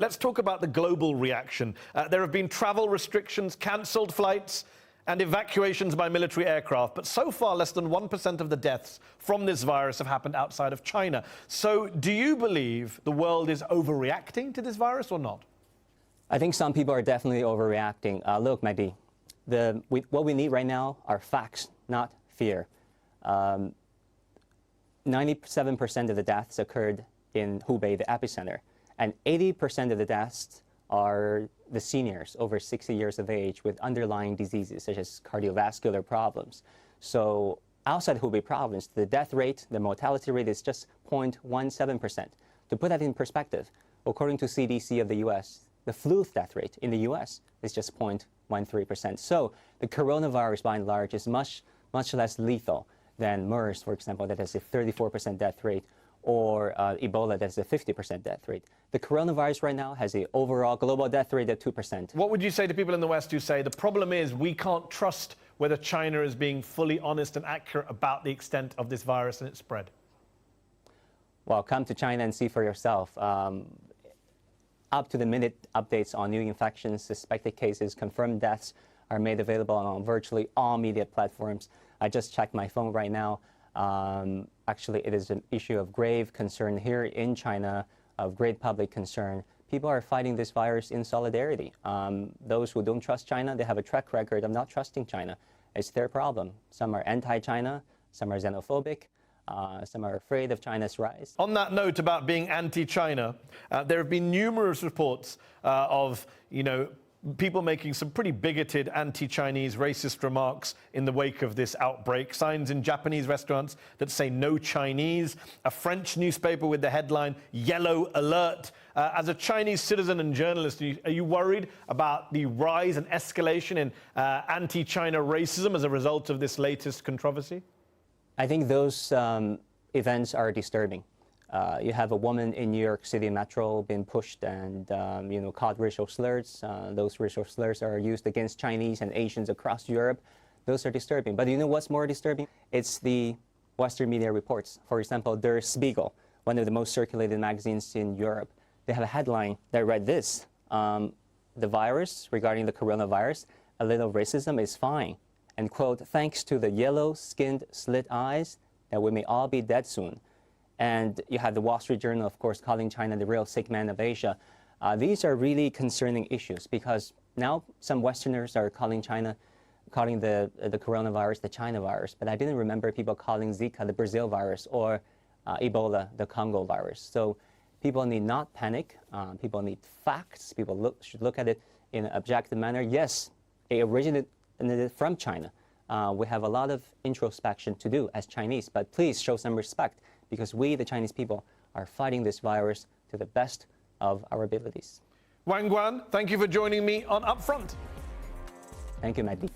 let's talk about the global reaction. There have been travel restrictions, cancelled flights, and evacuations by military aircraft. But so far, less than 1% of the deaths from this virus have happened outside of China. So do you believe the world is overreacting to this virus or not? I think some people are definitely overreacting. Look, Mehdi, what we need right now are facts, not fear. 97% of the deaths occurred in Hubei, the epicenter, and 80% of the deaths are the seniors over 60 years of age with underlying diseases such as cardiovascular problems. So outside Hubei province, the death rate, the mortality rate is just 0.17%. To put that in perspective, according to CDC of the US, the flu death rate in the US is just 0.13%. So the coronavirus, by and large, is much less lethal than MERS, for example, that has a 34% death rate, or Ebola, that has a 50% death rate. The coronavirus right now has an overall global death rate of 2%. What would you say to people in the West who say the problem is we can't trust whether China is being fully honest and accurate about the extent of this virus and its spread? Well, come to China and see for yourself. Up-to-the-minute updates on new infections, suspected cases, confirmed deaths are made available on virtually all media platforms. I just checked my phone right now. Actually, it is an issue of grave concern here in China, of great public concern. People are fighting this virus in solidarity. Those who don't trust China, they have a track record of not trusting China. It's their problem. Some are anti-China, some are xenophobic, some are afraid of China's rise. On that note about being anti-China, there have been numerous reports of, people making some pretty bigoted anti-Chinese racist remarks in the wake of this outbreak. Signs in Japanese restaurants that say no Chinese. A French newspaper with the headline, Yellow Alert. As a Chinese citizen and journalist, are you worried about the rise and escalation in anti-China racism as a result of this latest controversy? I think those events are disturbing. You have a woman in New York City Metro being pushed and, called racial slurs. Those racial slurs are used against Chinese and Asians across Europe. Those are disturbing. But you know what's more disturbing? It's the Western media reports. For example, Der Spiegel, one of the most circulated magazines in Europe. They have a headline that read this: the virus, regarding the coronavirus, a little racism is fine. And quote, thanks to the yellow-skinned slit eyes, that we may all be dead soon. And you have the Wall Street Journal, of course, calling China the real sick man of Asia. These are really concerning issues because now some Westerners are calling the coronavirus the China virus. But I didn't remember people calling Zika the Brazil virus or Ebola the Congo virus. So people need not panic. People need facts. People should look at it in an objective manner. Yes, it originated from China. We have a lot of introspection to do as Chinese, but please show some respect because we, the Chinese people, are fighting this virus to the best of our abilities. Wang Guan, thank you for joining me on Upfront. Thank you, Mehdi.